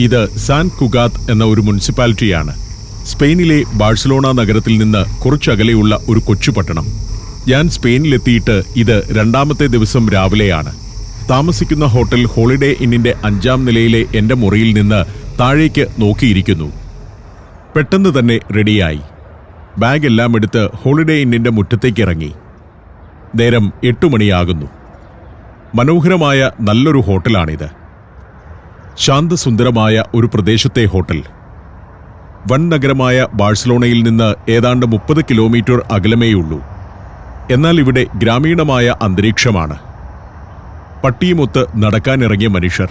ഇത് സാൻ കുഗാത്ത് എന്ന ഒരു മുനിസിപ്പാലിറ്റിയാണ്. സ്പെയിനിലെ ബാഴ്സലോണ നഗരത്തിൽ നിന്ന് കുറച്ചകലെയുള്ള ഒരു കൊച്ചുപട്ടണം. ഞാൻ സ്പെയിനിലെത്തിയിട്ട് ഇത് 2ാമത്തെ ദിവസം രാവിലെയാണ്. താമസിക്കുന്ന ഹോട്ടൽ ഹോളിഡേ ഇന്നിന്റെ 5ാം നിലയിലെ എന്റെ മുറിയിൽ നിന്ന് താഴേക്ക് നോക്കിയിരിക്കുന്നു. പെട്ടെന്ന് തന്നെ റെഡിയായി. ബാഗ് എല്ലാം എടുത്ത് ഹോളിഡേ ഇന്നിന്റെ മുറ്റത്തേക്കിറങ്ങി. നേരം 8 മണിയാകുന്നു. മനോഹരമായ നല്ലൊരു ഹോട്ടലാണിത്. ശാന്തസുന്ദരമായ ഒരു പ്രദേശത്തെ ഹോട്ടൽ. വൻ നഗരമായ ബാഴ്സലോണയിൽ നിന്ന് ഏതാണ്ട് 30 കിലോമീറ്റർ അകലമേയുള്ളൂ. എന്നാൽ ഇവിടെ ഗ്രാമീണമായ അന്തരീക്ഷമാണ്. പട്ടിയുമൊത്ത് നടക്കാനിറങ്ങിയ മനുഷ്യർ.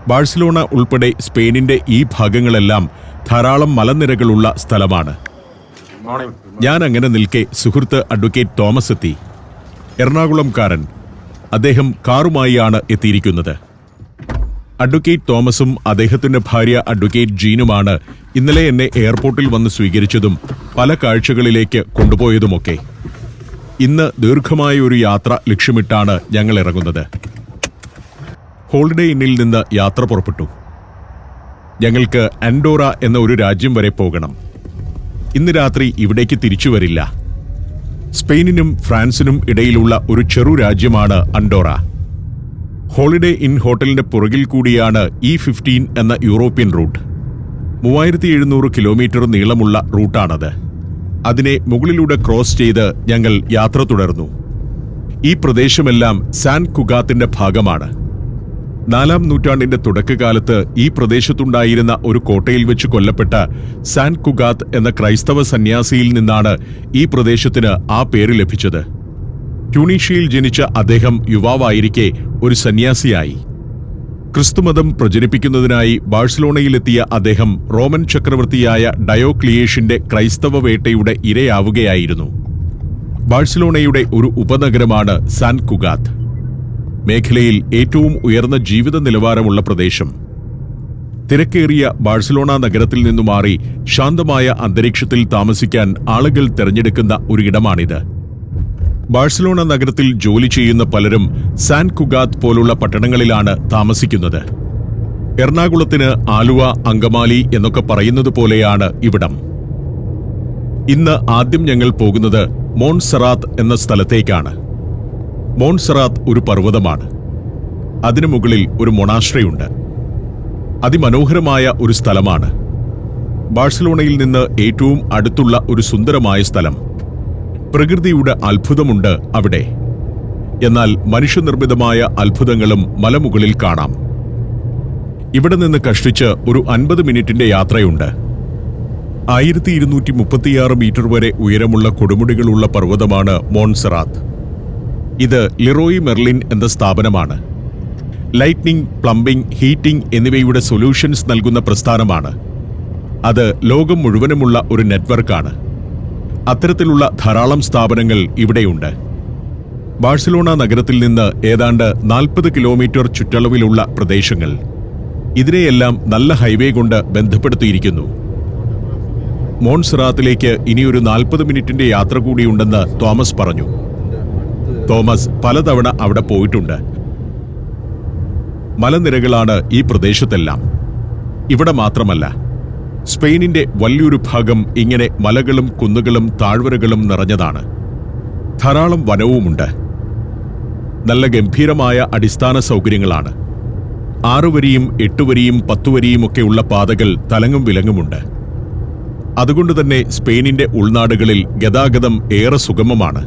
ബാഴ്സലോണ ഉൾപ്പെടെ സ്പെയിനിന്റെ ഈ ഭാഗങ്ങളെല്ലാം ധാരാളം മലനിരകളുള്ള സ്ഥലമാണ്. ഞാൻ അങ്ങനെ നിൽക്കെ സുഹൃത്ത് അഡ്വക്കേറ്റ് തോമസ് എത്തി. എറണാകുളംകാരൻ. അദ്ദേഹം കാറുമായാണ് എത്തിയിരിക്കുന്നത്. അഡ്വക്കേറ്റ് തോമസും അദ്ദേഹത്തിന്റെ ഭാര്യ അഡ്വക്കേറ്റ് ജീനുമാണ് ഇന്നലെ എന്നെ എയർപോർട്ടിൽ വന്ന് സ്വീകരിച്ചതും പല കാഴ്ചകളിലേക്ക് കൊണ്ടുപോയതുമൊക്കെ. ഇന്ന് ദീർഘമായ ഒരു യാത്ര ലക്ഷ്യമിട്ടാണ് ഞങ്ങൾ ഇറങ്ങുന്നത്. ഹോളിഡേ ഇന്നിൽ നിന്ന് യാത്ര പുറപ്പെട്ടു. ഞങ്ങൾക്ക് അൻഡോറ എന്ന ഒരു രാജ്യം വരെ പോകണം. ഇന്ന് രാത്രി ഇവിടേക്ക് തിരിച്ചു വരില്ല. സ്പെയിനിനും ഫ്രാൻസിനും ഇടയിലുള്ള ഒരു ചെറു രാജ്യമാണ് അൻഡോറ. ഹോളിഡേ ഇൻ ഹോട്ടലിന്റെ പുറകിൽ കൂടിയാണ് E15 എന്ന യൂറോപ്യൻ റൂട്ട്. 3700 കിലോമീറ്റർ നീളമുള്ള റൂട്ടാണത്. അതിനെ മുകളിലൂടെ ക്രോസ് ചെയ്ത് ഞങ്ങൾ യാത്ര തുടർന്നു. ഈ പ്രദേശമെല്ലാം സാൻ കുഗാത്തിന്റെ ഭാഗമാണ്. 4ാം നൂറ്റാണ്ടിന്റെ തുടക്കകാലത്ത് ഈ പ്രദേശത്തുണ്ടായിരുന്ന ഒരു കോട്ടയിൽ വെച്ച് കൊല്ലപ്പെട്ട സാൻ കുഗാത്ത് എന്ന ക്രൈസ്തവ സന്യാസിയിൽ നിന്നാണ് ഈ പ്രദേശത്തിന് ആ പേര് ലഭിച്ചത്. ട്യൂണീഷ്യയിൽ ജനിച്ച അദ്ദേഹം യുവാവായിരിക്കെ ഒരു സന്യാസിയായി. ക്രിസ്തുമതം പ്രചരിപ്പിക്കുന്നതിനായി ബാഴ്സലോണയിലെത്തിയ അദ്ദേഹം റോമൻ ചക്രവർത്തിയായ ഡയോക്ലിയേഷ്യന്റെ ക്രൈസ്തവ വേട്ടയുടെ ഇരയാവുകയായിരുന്നു. ബാഴ്സലോണയുടെ ഒരു ഉപനഗരമാണ് സാൻ കുഗാത്ത്. മേഖലയിൽ ഏറ്റവും ഉയർന്ന ജീവിത നിലവാരമുള്ള പ്രദേശം. തിരക്കേറിയ ബാഴ്സലോണ നഗരത്തിൽ നിന്നു മാറി ശാന്തമായ അന്തരീക്ഷത്തിൽ താമസിക്കാൻ ആളുകൾ തിരഞ്ഞെടുക്കുന്ന ഒരിടമാണിത്. ബാഴ്സലോണ നഗരത്തിൽ ജോലി ചെയ്യുന്ന പലരും സാൻ കുഗാത്ത് പോലുള്ള പട്ടണങ്ങളിലാണ് താമസിക്കുന്നത്. എറണാകുളത്തിന് ആലുവ, അങ്കമാലി എന്നൊക്കെ പറയുന്നത് പോലെയാണ് ഇവിടം. ഇന്ന് ആദ്യം ഞങ്ങൾ പോകുന്നത് മോൺസെറാത്ത് എന്ന സ്ഥലത്തേക്കാണ്. മോൺസെറാത്ത് ഒരു പർവ്വതമാണ്. അതിനു മുകളിൽ ഒരു മൊണാസ്ട്രിയുണ്ട്. അതിമനോഹരമായ ഒരു സ്ഥലമാണ്. ബാഴ്സലോണയിൽ നിന്ന് ഏറ്റവും അടുത്തുള്ള ഒരു സുന്ദരമായ സ്ഥലം. പ്രകൃതിയുടെ അത്ഭുതമുണ്ട് അവിടെ. എന്നാൽ മനുഷ്യനിർമ്മിതമായ അത്ഭുതങ്ങളും മലമുകളിൽ കാണാം. ഇവിടെ നിന്ന് കഷ്ടിച്ച് ഒരു 50 മിനിറ്റിന്റെ യാത്രയുണ്ട്. 1236 മീറ്റർ വരെ ഉയരമുള്ള കൊടുമുടികളുള്ള പർവ്വതമാണ് മോൺസെറാത്ത്. ഇത് ലിറോയി മെർലിൻ എന്ന സ്ഥാപനമാണ്. ലൈറ്റ്നിംഗ്, പ്ലംബിംഗ്, ഹീറ്റിംഗ് എന്നിവയുടെ സൊല്യൂഷൻസ് നൽകുന്ന പ്രസ്ഥാനമാണ്. അത് ലോകം മുഴുവനുമുള്ള ഒരു നെറ്റ്വർക്കാണ്. അത്തരത്തിലുള്ള ധാരാളം സ്ഥാപനങ്ങൾ ഇവിടെയുണ്ട്. ബാഴ്സലോണ നഗരത്തിൽ നിന്ന് ഏതാണ്ട് 40 കിലോമീറ്റർ ചുറ്റളവിലുള്ള പ്രദേശങ്ങൾ. ഇതിനെയെല്ലാം നല്ല ഹൈവേ കൊണ്ട് ബന്ധപ്പെടുത്തിയിരിക്കുന്നു. മോൺസെറാത്തിലേക്ക് ഇനിയൊരു 40 മിനിറ്റിന്റെ യാത്ര കൂടിയുണ്ടെന്ന് തോമസ് പറഞ്ഞു. തോമസ് പലതവണ അവിടെ പോയിട്ടുണ്ട്. മലനിരകളാണ് ഈ പ്രദേശത്തെല്ലാം. ഇവിടെ മാത്രമല്ല, സ്പെയിനിന്റെ വലിയൊരു ഭാഗം ഇങ്ങനെ മലകളും കുന്നുകളും താഴ്വരകളും നിറഞ്ഞതാണ്. ധാരാളം വനവുമുണ്ട്. നല്ല ഗംഭീരമായ അടിസ്ഥാന സൗകര്യങ്ങളാണ്. 6 വരിയും 8 വരിയും 10 വരിയുമൊക്കെയുള്ള പാതകൾ തലങ്ങും വിലങ്ങുമുണ്ട്. അതുകൊണ്ടുതന്നെ സ്പെയിനിന്റെ ഉൾനാടുകളിൽ ഗതാഗതം ഏറെ സുഗമമാണ്.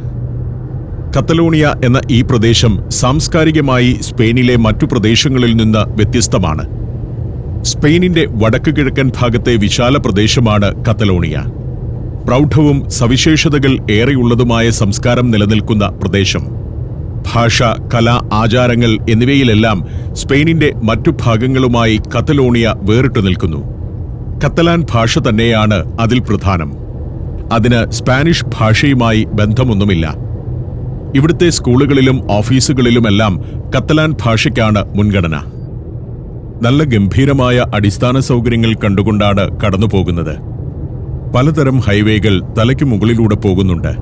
കത്തലോണിയ എന്ന ഈ പ്രദേശം സാംസ്കാരികമായി സ്പെയിനിലെ മറ്റു പ്രദേശങ്ങളിൽ നിന്ന് വ്യത്യസ്തമാണ്. സ്പെയിനിന്റെ വടക്ക് കിഴക്കൻ ഭാഗത്തെ വിശാല പ്രദേശമാണ് കത്തലോണിയ. പ്രൗഢവും സവിശേഷതകൾ ഏറെയുള്ളതുമായ സംസ്കാരം നിലനിൽക്കുന്ന പ്രദേശം. ഭാഷ, കല, ആചാരങ്ങൾ എന്നിവയിലെല്ലാം സ്പെയിനിന്റെ മറ്റു ഭാഗങ്ങളുമായി കത്തലോണിയ വേറിട്ടു നിൽക്കുന്നു. കത്തലാൻ ഭാഷ തന്നെയാണ് അതിൽ പ്രധാനം. അതിന് സ്പാനിഷ് ഭാഷയുമായി ബന്ധമൊന്നുമില്ല. ഇവിടുത്തെ സ്കൂളുകളിലും ഓഫീസുകളിലുമെല്ലാം കത്തലാൻ ഭാഷയ്ക്കാണ് മുൻഗണന. നല്ല ഗംഭീരമായ അടിസ്ഥാന സൗകര്യങ്ങൾ കണ്ടുകൊണ്ടാണ് കടന്നുപോകുന്നത്. പലതരം ഹൈവേകൾ തലയ്ക്ക് മുകളിലൂടെ പോകുന്നുണ്ട്.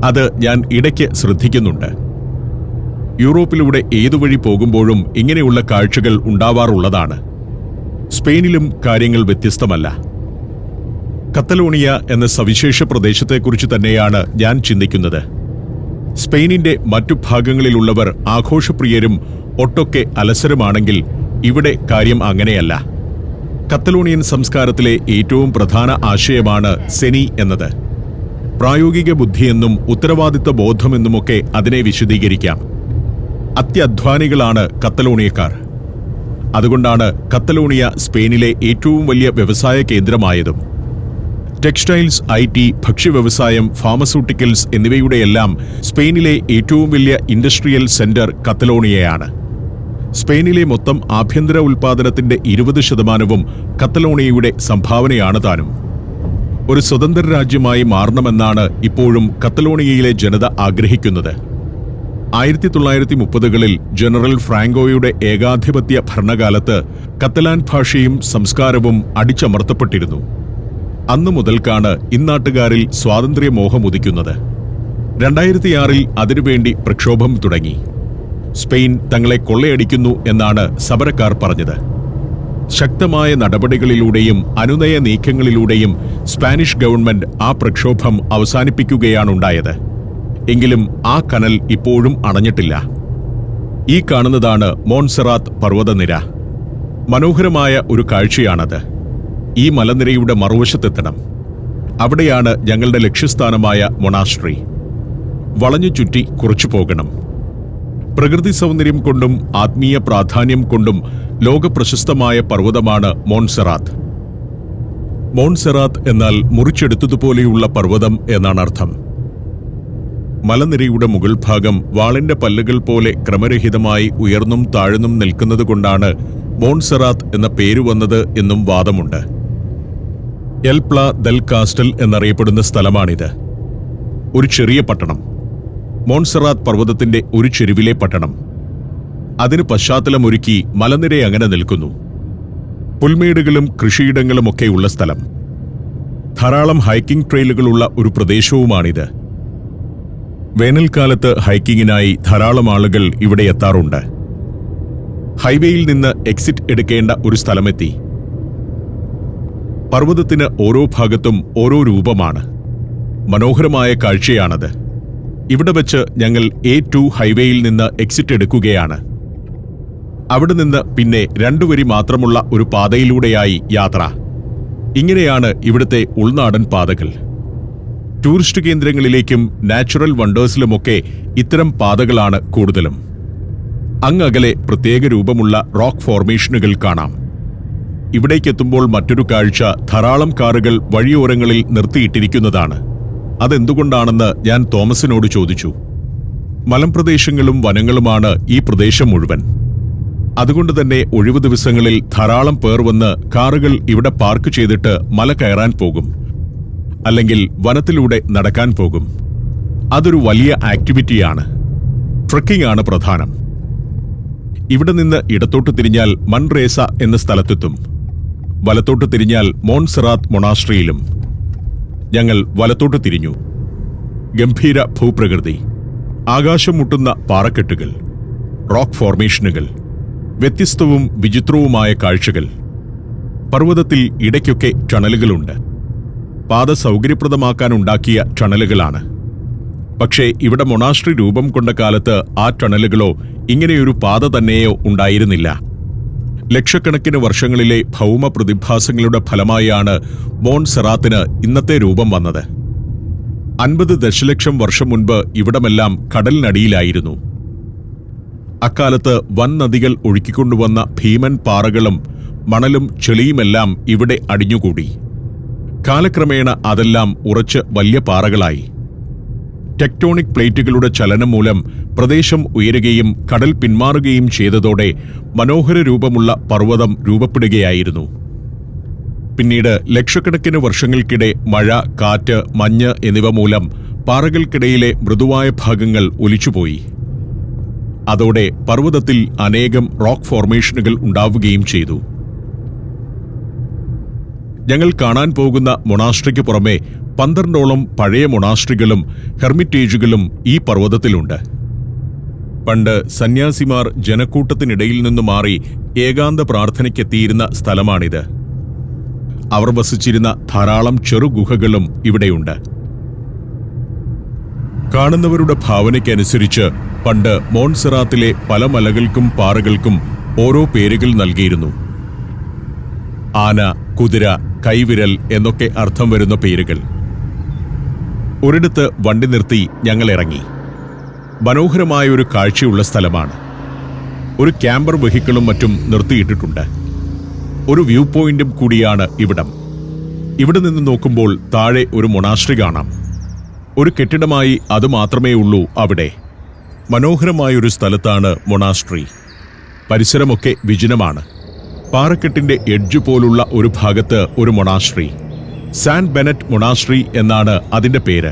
അത് ഞാൻ ഇടയ്ക്ക് ശ്രദ്ധിക്കുന്നുണ്ട്. യൂറോപ്പിലൂടെ ഏതുവഴി പോകുമ്പോഴും ഇങ്ങനെയുള്ള കാഴ്ചകൾ ഉണ്ടാവാറുള്ളതാണ്. സ്പെയിനിലും കാര്യങ്ങൾ വ്യത്യസ്തമല്ല. കത്തലോണിയ എന്ന സവിശേഷ പ്രദേശത്തെക്കുറിച്ച് തന്നെയാണ് ഞാൻ ചിന്തിക്കുന്നത്. സ്പെയിനിന്റെ മറ്റു ഭാഗങ്ങളിലുള്ളവർ ആഘോഷപ്രിയരും ഒട്ടൊക്കെ അലസരുമാണെങ്കിൽ ഇവിടെ കാര്യം അങ്ങനെയല്ല. കത്തലോണിയൻ സംസ്കാരത്തിലെ ഏറ്റവും പ്രധാന ആശയമാണ് സെനി എന്നത്. പ്രായോഗിക ബുദ്ധിയെന്നും ഉത്തരവാദിത്ത ബോധമെന്നുമൊക്കെ അതിനെ വിശദീകരിക്കാം. അത്യധ്വാനികളാണ് കത്തലോണിയക്കാർ. അതുകൊണ്ടാണ് കത്തലോണിയ സ്പെയിനിലെ ഏറ്റവും വലിയ വ്യവസായ കേന്ദ്രമായതും. ടെക്സ്റ്റൈൽസ്, IT, ഭക്ഷ്യവ്യവസായം, ഫാർമസ്യൂട്ടിക്കൽസ് എന്നിവയുടെയെല്ലാം സ്പെയിനിലെ ഏറ്റവും വലിയ ഇൻഡസ്ട്രിയൽ സെന്റർ കത്തലോണിയയാണ്. സ്പെയിനിലെ മൊത്തം ആഭ്യന്തര ഉൽപ്പാദനത്തിന്റെ 20% കത്തലോണിയയുടെ സംഭാവനയാണ് താനും. ഒരു സ്വതന്ത്ര രാജ്യമായി മാറണമെന്നാണ് ഇപ്പോഴും കത്തലോണിയയിലെ ജനത ആഗ്രഹിക്കുന്നത്. 1930കളിൽ ജനറൽ ഫ്രാങ്കോയുടെ ഏകാധിപത്യ ഭരണകാലത്ത് കത്തലാൻ ഭാഷയും സംസ്കാരവും അടിച്ചമർത്തപ്പെട്ടിരുന്നു. അന്നു മുതൽക്കാണ് ഇന്നാട്ടുകാരിൽ സ്വാതന്ത്ര്യമോഹം ഉദിക്കുന്നത്. 2006ൽ അതിനുവേണ്ടി പ്രക്ഷോഭം തുടങ്ങി. സ്പെയിൻ തങ്ങളെ കൊള്ളയടിക്കുന്നു എന്നാണ് സമരക്കാർ പറഞ്ഞത്. ശക്തമായ നടപടികളിലൂടെയും അനുനയ നീക്കങ്ങളിലൂടെയും സ്പാനിഷ് ഗവൺമെന്റ് ആ പ്രക്ഷോഭം അവസാനിപ്പിക്കുകയാണുണ്ടായത്. എങ്കിലും ആ കനൽ ഇപ്പോഴും അണഞ്ഞിട്ടില്ല. ഈ കാണുന്നതാണ് മോൺസെറാത്ത് പർവ്വതനിര. മനോഹരമായ ഒരു കാഴ്ചയാണത്. ഈ മലനിരയുടെ മറുവശത്തെത്തണം. അവിടെയാണ് ഞങ്ങളുടെ ലക്ഷ്യസ്ഥാനമായ മൊണാസ്ട്രി. വളഞ്ഞു ചുറ്റി കുറച്ചു പോകണം. പ്രകൃതി സൗന്ദര്യം കൊണ്ടും ആത്മീയ പ്രാധാന്യം കൊണ്ടും ലോകപ്രശസ്തമായ പർവ്വതമാണ് മോൺസെറാത്ത്. മോൺസെറാത്ത് എന്നാൽ മുറിച്ചെടുത്തതുപോലെയുള്ള പർവ്വതം എന്നാണ് അർത്ഥം. മലനിരയുടെ മുകൾ ഭാഗം വാളിന്റെ പല്ലുകൾ പോലെ ക്രമരഹിതമായി ഉയർന്നും താഴ്ന്നും നിൽക്കുന്നതുകൊണ്ടാണ് മോൺസെറാത്ത് എന്ന പേര് വന്നത് എന്നും വാദമുണ്ട്. എൽ പ്ല ദെൽ കാസ്റ്റൽ എന്നറിയപ്പെടുന്ന സ്ഥലമാണിത്. ഒരു ചെറിയ പട്ടണം, മോൺസെറാത്ത് പർവ്വതത്തിന്റെ ഒരു ചെരുവിലെ പട്ടണം. അതിന് പശ്ചാത്തലമൊരുക്കി മലനിര അങ്ങനെ നിൽക്കുന്നു. പുൽമേടുകളും കൃഷിയിടങ്ങളുമൊക്കെയുള്ള സ്ഥലം. ധാരാളം ഹൈക്കിംഗ് ട്രെയിലുകളുള്ള ഒരു പ്രദേശവുമാണിത്. വേനൽക്കാലത്ത് ഹൈക്കിങ്ങിനായി ധാരാളം ആളുകൾ ഇവിടെ എത്താറുണ്ട്. ഹൈവേയിൽ നിന്ന് എക്സിറ്റ് എടുക്കേണ്ട ഒരു സ്ഥലമെത്തി. പർവ്വതത്തിന് ഓരോ ഭാഗത്തും ഓരോ രൂപമാണ്. മനോഹരമായ കാഴ്ചയാണത്. ഇവിടെ വച്ച് ഞങ്ങൾ A2 ഹൈവേയിൽ നിന്ന് എക്സിറ്റ് എടുക്കുകയാണ്. അവിടെ നിന്ന് പിന്നെ 2 വരി മാത്രമുള്ള ഒരു പാതയിലൂടെയായി യാത്ര. ഇങ്ങനെയാണ് ഇവിടുത്തെ ഉൾനാടൻ പാതകൾ. ടൂറിസ്റ്റ് കേന്ദ്രങ്ങളിലേക്കും നാച്ചുറൽ വണ്ടേഴ്സിലുമൊക്കെ ഇത്തരം പാതകളാണ് കൂടുതലും. അങ്ങകലെ പ്രത്യേക രൂപമുള്ള റോക്ക് ഫോർമേഷനുകൾ കാണാം. ഇവിടേക്കെത്തുമ്പോൾ മറ്റൊരു കാഴ്ച ധാരാളം കാറുകൾ വഴിയോരങ്ങളിൽ നിർത്തിയിട്ടിരിക്കുന്നതാണ്. അതെന്തുകൊണ്ടാണെന്ന് ഞാൻ തോമസിനോട് ചോദിച്ചു. മലമ്പ്രദേശങ്ങളും വനങ്ങളുമാണ് ഈ പ്രദേശം മുഴുവൻ. അതുകൊണ്ട് തന്നെ ഒഴിവു ദിവസങ്ങളിൽ ധാരാളം പേർ വന്ന് കാറുകൾ ഇവിടെ പാർക്ക് ചെയ്തിട്ട് മല കയറാൻ പോകും, അല്ലെങ്കിൽ വനത്തിലൂടെ നടക്കാൻ പോകും. അതൊരു വലിയ ആക്ടിവിറ്റിയാണ്. ട്രെക്കിംഗ് ആണ് പ്രധാനം. ഇവിടെ നിന്ന് ഇടത്തോട്ട് തിരിഞ്ഞാൽ മൻറേസ എന്ന സ്ഥലത്തെത്തും. വലത്തോട്ട് തിരിഞ്ഞാൽ മോൺസെറാത്ത് മൊണാസ്ട്രിയിലും. ഞങ്ങൾ വലത്തോട്ട് തിരിഞ്ഞു. ഗംഭീര ഭൂപ്രകൃതി, ആകാശം മുട്ടുന്ന പാറക്കെട്ടുകൾ, റോക്ക് ഫോർമേഷനുകൾ, വ്യത്യസ്തവും വിചിത്രവുമായ കാഴ്ചകൾ. പർവ്വതത്തിൽ ഇടയ്ക്കൊക്കെ ടണലുകളുണ്ട്. പാത സൗകര്യപ്രദമാക്കാനുണ്ടാക്കിയ ടണലുകളാണ്. പക്ഷേ ഇവിടെ മൊണാസ്ട്രി രൂപം കൊണ്ട കാലത്ത് ആ ടണലുകളോ ഇങ്ങനെയൊരു പാത തന്നെയോ ഉണ്ടായിരുന്നില്ല. ലക്ഷക്കണക്കിന് വർഷങ്ങളിലെ ഭൗമ പ്രതിഭാസങ്ങളുടെ ഫലമായാണ് മോൺസെറാത്തിന് ഇന്നത്തെ രൂപം വന്നത്. 50 ദശലക്ഷം വർഷം മുൻപ് ഇവിടമെല്ലാം കടലിനടിയിലായിരുന്നു. അക്കാലത്ത് വൻ നദികൾ ഒഴുക്കിക്കൊണ്ടുവന്ന ഭീമൻ പാറകളും മണലും ചെളിയുമെല്ലാം ഇവിടെ അടിഞ്ഞുകൂടി. കാലക്രമേണ അതെല്ലാം ഉറച്ച് വലിയ പാറകളായി. ടെക്ടോണിക് പ്ലേറ്റുകളുടെ ചലനം മൂലം പ്രദേശം ഉയരുകയും കടൽ പിന്മാറുകയും ചെയ്തതോടെ മനോഹര രൂപമുള്ള പർവ്വതം രൂപപ്പെടുകയായിരുന്നു. പിന്നീട് ലക്ഷക്കണക്കിന് വർഷങ്ങൾക്കിടെ മഴ, കാറ്റ്, മഞ്ഞ് എന്നിവ മൂലം പാറകൾക്കിടയിലെ മൃദുവായ ഭാഗങ്ങൾ ഒലിച്ചുപോയി. അതോടെ പർവ്വതത്തിൽ അനേകം റോക്ക് ഫോർമേഷനുകൾ ഉണ്ടാവുകയും ചെയ്തു. ഞങ്ങൾ കാണാൻ പോകുന്ന മൊണാസ്ട്രിക്ക് പുറമെ 12ഓളം പഴയ മൊണാസ്ട്രികളും ഹെർമിറ്റേജുകളും ഈ പർവ്വതത്തിലുണ്ട്. പണ്ട് സന്യാസിമാർ ജനക്കൂട്ടത്തിനിടയിൽ നിന്നു മാറി ഏകാന്ത പ്രാർത്ഥനയ്ക്കെത്തിയിരുന്ന സ്ഥലമാണിത്. അവർ വസിച്ചിരുന്ന ധാരാളം ചെറുഗുഹകളും ഇവിടെയുണ്ട്. കാണുന്നവരുടെ ഭാവനയ്ക്കനുസരിച്ച് പണ്ട് മോൺസെറാത്തിലെ പല മലകൾക്കും പാറകൾക്കും ഓരോ പേരുകൾ നൽകിയിരുന്നു. ആന, കുതിര, കൈവിരൽ എന്നൊക്കെ അർത്ഥം വരുന്ന പേരുകൾ. ഒരിടത്ത് വണ്ടി നിർത്തി ഞങ്ങൾ ഇറങ്ങി. മനോഹരമായൊരു കാഴ്ചയുള്ള സ്ഥലമാണ്. ഒരു ക്യാമ്പർ വെഹിക്കിളും മറ്റും നിർത്തിയിട്ടിട്ടുണ്ട്. ഒരു വ്യൂ പോയിന്റും കൂടിയാണ് ഇവിടം. ഇവിടെ നിന്ന് നോക്കുമ്പോൾ താഴെ ഒരു മൊണാസ്ട്രി കാണാം. ഒരു കെട്ടിടമായി അതുമാത്രമേ ഉള്ളൂ അവിടെ. മനോഹരമായൊരു സ്ഥലത്താണ് മൊണാസ്ട്രി. പരിസരമൊക്കെ വിജനമാണ്. പാറക്കെട്ടിന്റെ എഡ്ജ് പോലുള്ള ഒരു ഭാഗത്ത് ഒരു മൊണാസ്ട്രി. സാൻ ബെനറ്റ് മൊണാസ്ട്രി എന്നാണ് അതിന്റെ പേര്.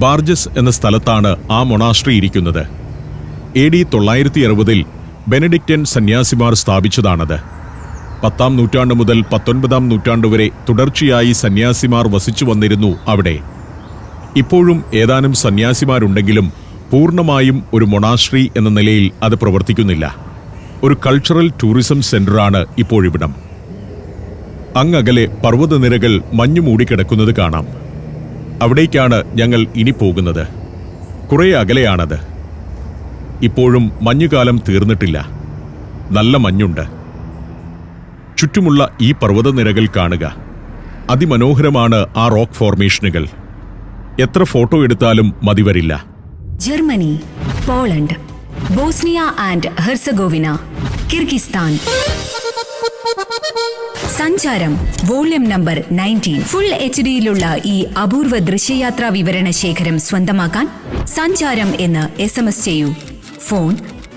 ബാർജസ് എന്ന സ്ഥലത്താണ് ആ മൊണാസ്ട്രി ഇരിക്കുന്നത്. AD 960 ബെനഡിക്റ്റൻ സന്യാസിമാർ സ്ഥാപിച്ചതാണത്. 10-ാം നൂറ്റാണ്ട് മുതൽ 19-ാം നൂറ്റാണ്ട് വരെ തുടർച്ചയായി സന്യാസിമാർ വസിച്ചു വന്നിരുന്നു അവിടെ. ഇപ്പോഴും ഏതാനും സന്യാസിമാരുണ്ടെങ്കിലും പൂർണ്ണമായും ഒരു മൊണാസ്ട്രി എന്ന നിലയിൽ അത് പ്രവർത്തിക്കുന്നില്ല. ഒരു കൾച്ചറൽ ടൂറിസം സെന്ററാണ് ഇപ്പോഴിവിടം. അങ്ങകലെ പർവ്വതനിരകൾ മഞ്ഞു മൂടിക്കിടക്കുന്നത് കാണാം. അവിടേക്കാണ് ഞങ്ങൾ ഇനി പോകുന്നത്. കുറേ അകലെയാണത്. ഇപ്പോഴും മഞ്ഞുകാലം തീർന്നിട്ടില്ല. നല്ല മഞ്ഞുണ്ട്. ചുറ്റുമുള്ള ഈ പർവ്വതനിരകൾ കാണുക. അതിമനോഹരമാണ് ആ റോക്ക് ഫോർമേഷനുകൾ. എത്ര ഫോട്ടോ എടുത്താലും മതിവരില്ല. Germany, Poland, Bosnia and Herzegovina, Kyrgyzstan. സഞ്ചാരം വോള്യം നമ്പർ 19. ഫുൾ HD-യിലുള്ള ഈ അപൂർവ ദൃശ്യയാത്രാ വിവരണ ശേഖരം സ്വന്തമാക്കാൻ സഞ്ചാരം എന്ന് SMS ചെയ്യൂ. ഫോൺ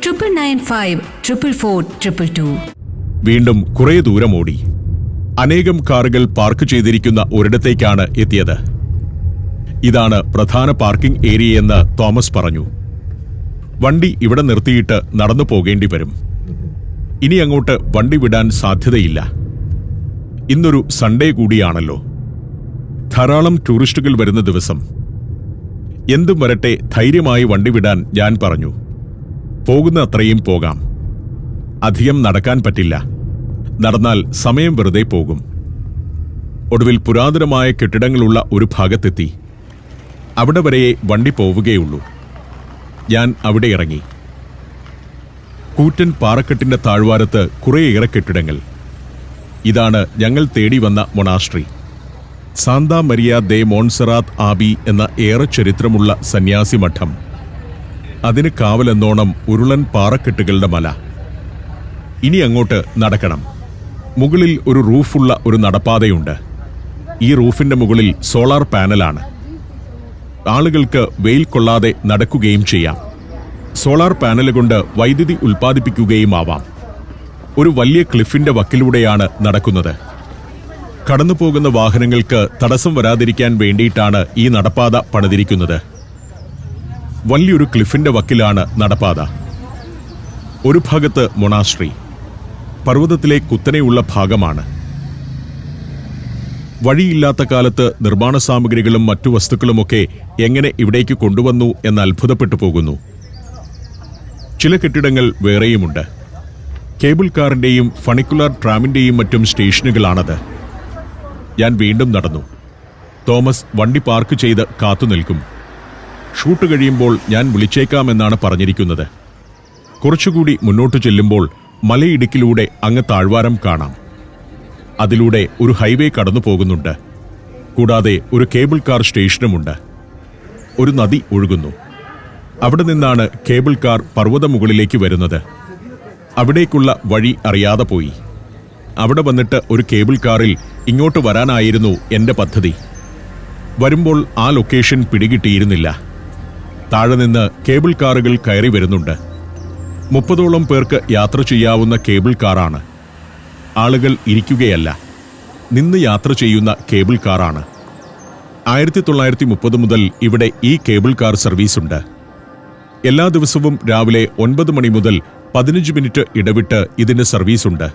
9995444222. വീണ്ടും കുറേ ദൂരം ഓടി. അനേകം കാറുകൾ പാർക്ക് ചെയ്തിരിക്കുന്ന ഒരിടത്തേക്കാണ് എത്തിയത്. ഇതാണ് പ്രധാന പാർക്കിംഗ് ഏരിയയെന്ന് തോമസ് പറഞ്ഞു. വണ്ടി ഇവിടെ നിർത്തിയിട്ട് നടന്നു പോകേണ്ടി വരും. ഇനി അങ്ങോട്ട് വണ്ടി വിടാൻ സാധ്യതയില്ല. ഇന്നൊരു സൺഡേ കൂടിയാണല്ലോ. ധാരാളം ടൂറിസ്റ്റുകൾ വരുന്ന ദിവസം. എന്തും വരട്ടെ, ധൈര്യമായി വണ്ടി വിടാൻ ഞാൻ പറഞ്ഞു. പോകുന്ന അത്രയും പോകാം. അധികം നടക്കാൻ പറ്റില്ല. നടന്നാൽ സമയം വെറുതെ പോകും. ഒടുവിൽ പുരാതനമായ കെട്ടിടങ്ങളുള്ള ഒരു ഭാഗത്തെത്തി. അവിടെ വരെയേ വണ്ടി പോവുകയുള്ളൂ. ഞാൻ അവിടെ ഇറങ്ങി. കൂറ്റൻ പാറക്കെട്ടിന്റെ താഴ്വാരത്ത് കുറേയേറെ കെട്ടിടങ്ങൾ. ഇതാണ് ഞങ്ങൾ തേടി വന്ന മൊണാസ്ട്രി. സാന്താ മരിയ ദെ മോൺസെറാത്ത് ആബി എന്ന ഏറെ ചരിത്രമുള്ള സന്യാസി മഠം. അതിന് കാവലെന്നോണം ഉരുളൻ പാറക്കെട്ടുകളുടെ മല. ഇനി അങ്ങോട്ട് നടക്കണം. മുകളിൽ ഒരു റൂഫുള്ള ഒരു നടപ്പാതയുണ്ട്. ഈ റൂഫിന്റെ മുകളിൽ സോളാർ പാനലാണ്. ആളുകൾക്ക് വെയിൽ കൊള്ളാതെ നടക്കുകയും ചെയ്യാം. സോളാർ പാനൽ കൊണ്ട് വൈദ്യുതി ഉൽപ്പാദിപ്പിക്കുകയും ആവാം. ഒരു വലിയ ക്ലിഫിന്റെ വക്കിലൂടെയാണ് നടക്കുന്നത്. കടന്നുപോകുന്ന വാഹനങ്ങൾക്ക് തടസ്സം വരാതിരിക്കാൻ വേണ്ടിയിട്ടാണ് ഈ നടപ്പാത പണിതിരിക്കുന്നത്. വലിയൊരു ക്ലിഫിന്റെ വക്കിലാണ് നടപ്പാത. ഒരു ഭാഗത്ത് മൊണാസ്ട്രി. പർവ്വതത്തിലെ കുത്തനെയുള്ള ഭാഗമാണ്. വഴിയില്ലാത്ത കാലത്ത് നിർമ്മാണ സാമഗ്രികളും മറ്റു വസ്തുക്കളുമൊക്കെ എങ്ങനെ ഇവിടേക്ക് കൊണ്ടുവന്നു എന്ന് അത്ഭുതപ്പെട്ടു പോകുന്നു. ചില കെട്ടിടങ്ങൾ വേറെയുമുണ്ട്. കേബിൾ കാറിന്റെയും ഫണിക്കുലർ ട്രാമിന്റെയും മറ്റും സ്റ്റേഷനുകളാണത്. ഞാൻ വീണ്ടും നടന്നു. തോമസ് വണ്ടി പാർക്ക് ചെയ്ത് കാത്തുനിൽക്കും. ഷൂട്ട് കഴിയുമ്പോൾ ഞാൻ വിളിച്ചേക്കാമെന്നാണ് പറഞ്ഞിരിക്കുന്നത്. കുറച്ചുകൂടി മുന്നോട്ട് ചെല്ലുമ്പോൾ മലയിടുക്കിലൂടെ അങ്ങ് താഴ്വാരം കാണാം. അതിലൂടെ ഒരു ഹൈവേ കടന്നു പോകുന്നുണ്ട്. കൂടാതെ ഒരു കേബിൾ കാർ സ്റ്റേഷനുമുണ്ട്. ഒരു നദി ഒഴുകുന്നു. അവിടെ നിന്നാണ് കേബിൾ കാർ പർവ്വതമുകളിലേക്ക് വരുന്നത്. അവിടേക്കുള്ള വഴി അറിയാതെ പോയി. അവിടെ വന്നിട്ട് ഒരു കേബിൾ കാറിൽ ഇങ്ങോട്ട് വരാനായിരുന്നു എൻ്റെ പദ്ധതി. വരുമ്പോൾ ആ ലൊക്കേഷൻ പിടികിട്ടിയിരുന്നില്ല. താഴെ നിന്ന് കേബിൾ കാറുകൾ കയറി വരുന്നുണ്ട്. 30ഓളം പേർക്ക് യാത്ര ചെയ്യാവുന്ന കേബിൾ കാറാണ്. ആളുകൾ ഇരിക്കുകയല്ല, നിന്ന് യാത്ര ചെയ്യുന്ന കേബിൾ കാറാണ്. 1930 മുതൽ ഇവിടെ ഈ കേബിൾ കാർ സർവീസുണ്ട്. എല്ലാ ദിവസവും രാവിലെ 9 മണി മുതൽ 15 മിനിറ്റ് ഇടവിട്ട് ഇതിന് സർവീസുണ്ട്.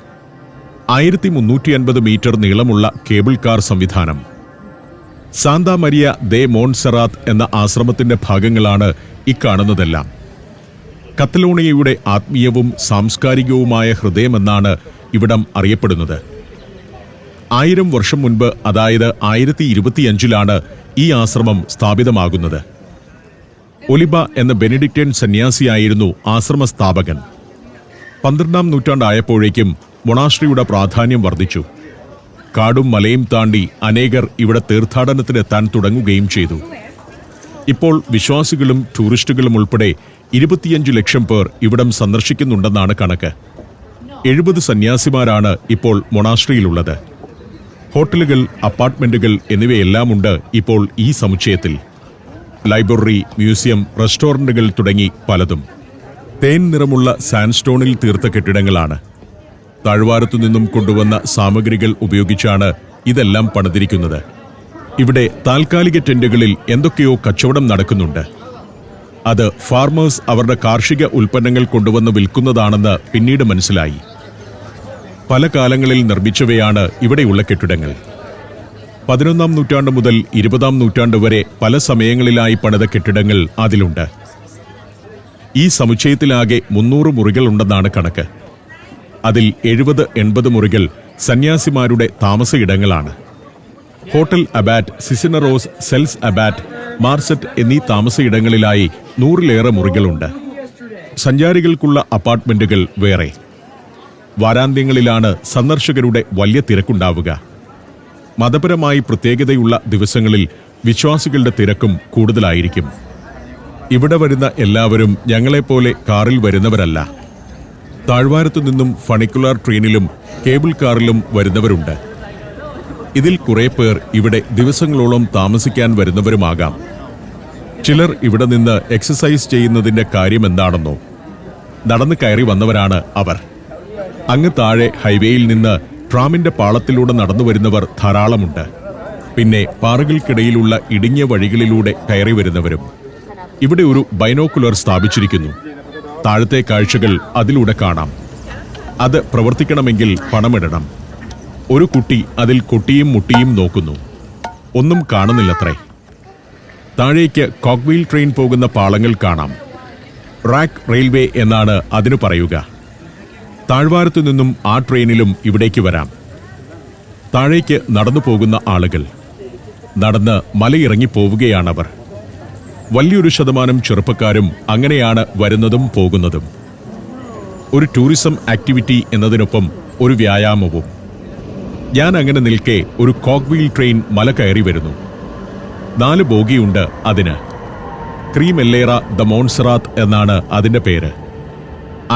1350 മീറ്റർ നീളമുള്ള കേബിൾ കാർ സംവിധാനം. സാന്താ മരിയ ദെ മോൺസെറാത്ത് എന്ന ആശ്രമത്തിന്റെ ഭാഗങ്ങളാണ് ഇക്കാണുന്നതെല്ലാം. കത്തലോണിയയുടെ ആത്മീയവും സാംസ്കാരികവുമായ ഹൃദയമെന്നാണ് ഇവിടം അറിയപ്പെടുന്നത്. 1000 വർഷം മുൻപ്, അതായത് 1025-ലാണ് ഈ ആശ്രമം സ്ഥാപിതമാകുന്നത്. ഒലിബ എന്ന ബെനഡിക്റ്റൻ സന്യാസിയായിരുന്നു ആശ്രമ സ്ഥാപകൻ. 12-ാം നൂറ്റാണ്ടായപ്പോഴേക്കും മൊണാസ്ട്രിയുടെ പ്രാധാന്യം വർദ്ധിച്ചു. കാടും മലയും താണ്ടി അനേകർ ഇവിടെ തീർത്ഥാടനത്തിനെത്താൻ തുടങ്ങുകയും ചെയ്തു. ഇപ്പോൾ വിശ്വാസികളും ടൂറിസ്റ്റുകളും ഉൾപ്പെടെ 25 ലക്ഷം പേർ ഇവിടം സന്ദർശിക്കുന്നുണ്ടെന്നാണ് കണക്ക്. 70 സന്യാസിമാരാണ് ഇപ്പോൾ മൊണാസ്ട്രിയിലുള്ളത്. ഹോട്ടലുകൾ, അപ്പാർട്ട്മെന്റുകൾ എന്നിവയെല്ലാമുണ്ട് ഇപ്പോൾ ഈ സമുച്ചയത്തിൽ. ലൈബ്രറി, മ്യൂസിയം, റെസ്റ്റോറന്റുകൾ തുടങ്ങി പലതും. തേൻ നിറമുള്ള സാൻഡ്സ്റ്റോണിൽ തീർത്ത കെട്ടിടങ്ങളാണ്. താഴ്വാരത്തുനിന്നും കൊണ്ടുവന്ന സാമഗ്രികൾ ഉപയോഗിച്ചാണ് ഇതെല്ലാം പണിതിരിക്കുന്നത്. ഇവിടെ താൽക്കാലിക ടെന്റുകളിൽ എന്തൊക്കെയോ കച്ചവടം നടക്കുന്നുണ്ട്. അത് ഫാർമേഴ്സ് അവരുടെ കാർഷിക ഉൽപ്പന്നങ്ങൾ കൊണ്ടുവന്ന് വിൽക്കുന്നതാണെന്ന് പിന്നീട് മനസ്സിലായി. പല കാലങ്ങളിൽ നിർമ്മിച്ചവയാണ് ഇവിടെയുള്ള കെട്ടിടങ്ങൾ. 11-ാം നൂറ്റാണ്ട് മുതൽ 20-ാം നൂറ്റാണ്ട് വരെ പല സമയങ്ങളിലായി പണിത കെട്ടിടങ്ങൾ അതിലുണ്ട്. ഈ സമുച്ചയത്തിലാകെ 300 മുറികളുണ്ടെന്നാണ് കണക്ക്. അതിൽ 70-80 മുറികൾ സന്യാസിമാരുടെ താമസയിടങ്ങളാണ്. ഹോട്ടൽ അബാറ്റ്, സിസിനറോസ്, സെൽസ് അബാറ്റ്, മാർസറ്റ് എന്നീ താമസയിടങ്ങളിലായി 100-ലേറെ മുറികളുണ്ട്. സഞ്ചാരികൾക്കുള്ള അപ്പാർട്ട്മെന്റുകൾ വേറെ. വാരാന്ത്യങ്ങളിലാണ് സന്ദർശകരുടെ വലിയ തിരക്കുണ്ടാവുക. മതപരമായി പ്രത്യേകതയുള്ള ദിവസങ്ങളിൽ വിശ്വാസികളുടെ തിരക്കും കൂടുതലായിരിക്കും. ഇവിടെ വരുന്ന എല്ലാവരും ഞങ്ങളെപ്പോലെ കാറിൽ വരുന്നവരല്ല. താഴ്വാരത്തു നിന്നും ഫണിക്കുലാർ ട്രെയിനിലും കേബിൾ കാറിലും വരുന്നവരുണ്ട്. ഇതിൽ കുറെ പേർ ഇവിടെ ദിവസങ്ങളോളം താമസിക്കാൻ വരുന്നവരുമാകാം. ചിലർ ഇവിടെ നിന്ന് എക്സസൈസ് ചെയ്യുന്നതിന്റെ കാര്യം എന്താണെന്നോ? നടന്നു കയറി വന്നവരാണ് അവർ. അങ്ങ് താഴെ ഹൈവേയിൽ നിന്ന് ട്രാമിന്റെ പാളത്തിലൂടെ നടന്നു വരുന്നവർ ധാരാളമുണ്ട്. പിന്നെ പാറകൾക്കിടയിലുള്ള ഇടുങ്ങിയ വഴികളിലൂടെ കയറി വരുന്നവരും. ഇവിടെ ഒരു ബൈനോക്കുലർ സ്ഥാപിച്ചിരിക്കുന്നു. താഴത്തെ കാഴ്ചകൾ അതിലൂടെ കാണാം. അത് പ്രവർത്തിക്കണമെങ്കിൽ പണമിടണം. ഒരു കുട്ടി അതിൽ കൊട്ടിയും മുട്ടിയും നോക്കുന്നു. ഒന്നും കാണുന്നില്ലത്രേ. താഴേക്ക് കോക്വീൽ ട്രെയിൻ പോകുന്ന പാളങ്ങൾ കാണാം. റാക്ക് റെയിൽവേ എന്നാണ് അതിനു പറയുക. താഴ്വാരത്തു നിന്നും ആ ട്രെയിനിലും ഇവിടേക്ക് വരാം. താഴേക്ക് നടന്നു പോകുന്ന ആളുകൾ നടന്ന് മലയിറങ്ങി പോവുകയാണവർ. വലിയൊരു ശതമാനം ചെറുപ്പക്കാരും അങ്ങനെയാണ് വരുന്നതും പോകുന്നതും. ഒരു ടൂറിസം ആക്ടിവിറ്റി എന്നതിനൊപ്പം ഒരു വ്യായാമവും. ഞാൻ അങ്ങനെ നിൽക്കെ ഒരു കോക്വീൽ ട്രെയിൻ മല കയറി വരുന്നു. 4 ബോഗിയുണ്ട് അതിന്. ക്രീമെല്ലേറ ദ മോൺസറാത്ത് എന്നാണ് അതിന്റെ പേര്.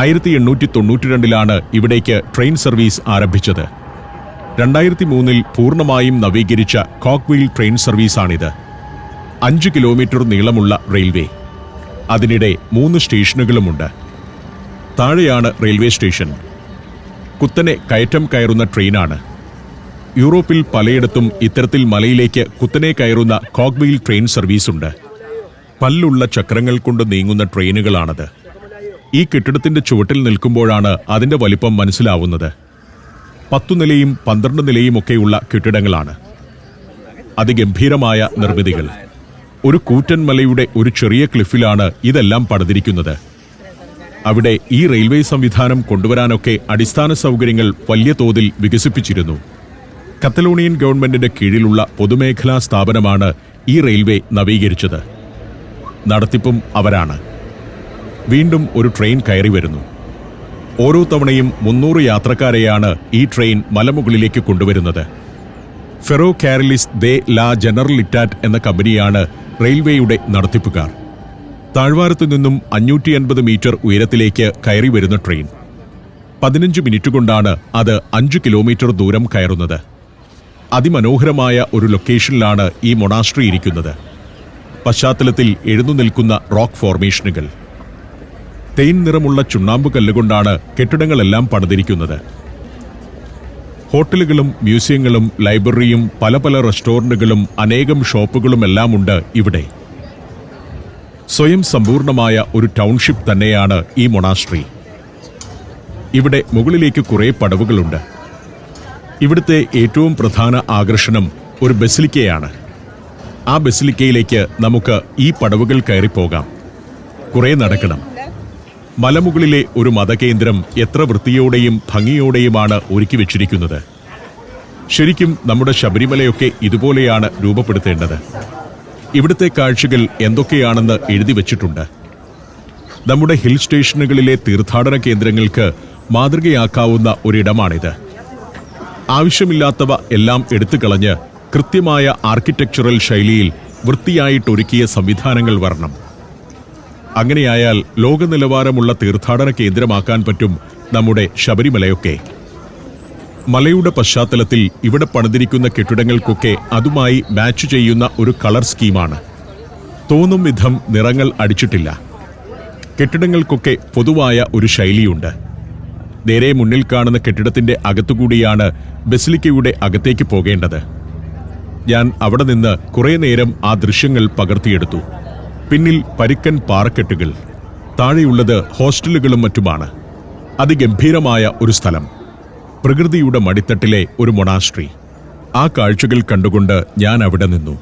1892-ലാണ് ഇവിടേക്ക് ട്രെയിൻ സർവീസ് ആരംഭിച്ചത്. 2003-ൽ പൂർണ്ണമായും നവീകരിച്ച കോക്വീൽ ട്രെയിൻ സർവീസാണിത്. 5 കിലോമീറ്റർ നീളമുള്ള റെയിൽവേ. അതിനിടെ 3 സ്റ്റേഷനുകളുമുണ്ട്. താഴെയാണ് റെയിൽവേ സ്റ്റേഷൻ. കുത്തനെ കയറ്റം കയറുന്ന ട്രെയിനാണ്. യൂറോപ്പിൽ പലയിടത്തും ഇത്തരത്തിൽ മലയിലേക്ക് കുത്തനെ കയറുന്ന കോക്വീൽ ട്രെയിൻ സർവീസുണ്ട്. പല്ലുള്ള ചക്രങ്ങൾ കൊണ്ട് നീങ്ങുന്ന ട്രെയിനുകളാണത്. ഈ കെട്ടിടത്തിന്റെ ചുവട്ടിൽ നിൽക്കുമ്പോഴാണ് അതിന്റെ വലിപ്പം മനസ്സിലാവുന്നത്. 10 നിലയും 12 നിലയുമൊക്കെയുള്ള കെട്ടിടങ്ങളാണ്. അതിഗംഭീരമായ നിർമ്മിതികൾ. ഒരു കൂറ്റൻ മലയുടെ ഒരു ചെറിയ ക്ലിഫിലാണ് ഇതെല്ലാം പണിതിരിക്കുന്നത്. അവിടെ ഈ റെയിൽവേ സംവിധാനം കൊണ്ടുവരാനൊക്കെ അടിസ്ഥാന സൗകര്യങ്ങൾ വലിയ തോതിൽ വികസിപ്പിച്ചിരുന്നു. കത്തലോണിയൻ ഗവൺമെന്റിന്റെ കീഴിലുള്ള പൊതുമേഖലാ സ്ഥാപനമാണ് ഈ റെയിൽവേ നവീകരിച്ചത്. നടത്തിപ്പും അവരാണ്. വീണ്ടും ഒരു ട്രെയിൻ കയറി വരുന്നു. ഓരോ തവണയും 300 യാത്രക്കാരെയാണ് ഈ ട്രെയിൻ മലമുകളിലേക്ക് കൊണ്ടുവരുന്നത്. ഫെറോ കാരലിസ് ദേ ലാ ജനറലിറ്റാറ്റ് എന്ന കമ്പനിയാണ് റെയിൽവേയുടെ നടത്തിപ്പുകാർ. താഴ്വാരത്തു നിന്നും 580 മീറ്റർ ഉയരത്തിലേക്ക് കയറി വരുന്ന ട്രെയിൻ 15 മിനിറ്റ് കൊണ്ടാണ് അത് 5 കിലോമീറ്റർ ദൂരം കയറുന്നത്. അതിമനോഹരമായ ഒരു ലൊക്കേഷനിലാണ് ഈ മൊണാസ്ട്രി ഇരിക്കുന്നത്. പശ്ചാത്തലത്തിൽ എഴുന്നുനിൽക്കുന്ന റോക്ക് ഫോർമേഷനുകൾ. തേൻ നിറമുള്ള ചുണ്ണാമ്പ് കല്ലുകൊണ്ടാണ് കെട്ടിടങ്ങളെല്ലാം പണിതിരിക്കുന്നത്. ഹോട്ടലുകളും മ്യൂസിയങ്ങളും ലൈബ്രറിയും പല പല റെസ്റ്റോറന്റുകളും അനേകം ഷോപ്പുകളുമെല്ലാമുണ്ട് ഇവിടെ. സ്വയം സമ്പൂർണമായ ഒരു ടൗൺഷിപ്പ് തന്നെയാണ് ഈ മൊണാസ്ട്രി. ഇവിടെ മുകളിലേക്ക് കുറേ പടവുകളുണ്ട്. ഇവിടുത്തെ ഏറ്റവും പ്രധാന ആകർഷണം ഒരു ബസിലിക്കയാണ്. ആ ബസിലിക്കയിലേക്ക് നമുക്ക് ഈ പടവുകൾ കയറിപ്പോകാം. കുറേ നടക്കണം. മലമുകളിലെ ഒരു മതകേന്ദ്രം എത്ര വൃത്തിയോടെയും ഭംഗിയോടെയുമാണ് ഒരുക്കി വെച്ചിരിക്കുന്നത്. ശരിക്കും നമ്മുടെ ശബരിമലയൊക്കെ ഇതുപോലെയാണ് രൂപപ്പെടുത്തേണ്ടത്. ഇവിടുത്തെ കാഴ്ചകൾ എന്തൊക്കെയാണെന്ന് എഴുതി വച്ചിട്ടുണ്ട്. നമ്മുടെ ഹിൽ സ്റ്റേഷനുകളിലെ തീർത്ഥാടന കേന്ദ്രങ്ങൾക്ക് മാതൃകയാക്കാവുന്ന ഒരിടമാണിത്. ആവശ്യമില്ലാത്തവ എല്ലാം എടുത്തു കളഞ്ഞ് കൃത്യമായ ആർക്കിടെക്ചറൽ ശൈലിയിൽ വൃത്തിയായിട്ടൊരുക്കിയ സംവിധാനങ്ങൾ വരണം. അങ്ങനെയായാൽ ലോക നിലവാരമുള്ള തീർത്ഥാടന കേന്ദ്രമാക്കാൻ പറ്റും നമ്മുടെ ശബരിമലയൊക്കെ. മലയുടെ പശ്ചാത്തലത്തിൽ ഇവിടെ പണിതിരിക്കുന്ന കെട്ടിടങ്ങൾക്കൊക്കെ അതുമായി മാച്ച് ചെയ്യുന്ന ഒരു കളർ സ്കീമാണ്. തോന്നും വിധം നിറങ്ങൾ അടിച്ചിട്ടില്ല. കെട്ടിടങ്ങൾക്കൊക്കെ പൊതുവായ ഒരു ശൈലിയുണ്ട്. നേരെ മുന്നിൽ കാണുന്ന കെട്ടിടത്തിന്റെ അകത്തുകൂടിയാണ് ബസിലിക്കയുടെ അകത്തേക്ക് പോകേണ്ടത്. ഞാൻ അവിടെ നിന്ന് കുറേ നേരം ആ ദൃശ്യങ്ങൾ പകർത്തിയെടുത്തു. പിന്നിൽ പരുക്കൻ പാറക്കെട്ടുകൾ, താഴെയുള്ളത് ഹോസ്റ്റലുകളും മറ്റുമാണ്. അതിഗംഭീരമായ ഒരു സ്ഥലം, പ്രകൃതിയുടെ മടിത്തട്ടിലെ ഒരു മൊണാസ്ട്രി. ആ കാഴ്ചകൾ കണ്ടുകൊണ്ട് ഞാൻ അവിടെ നിന്നു.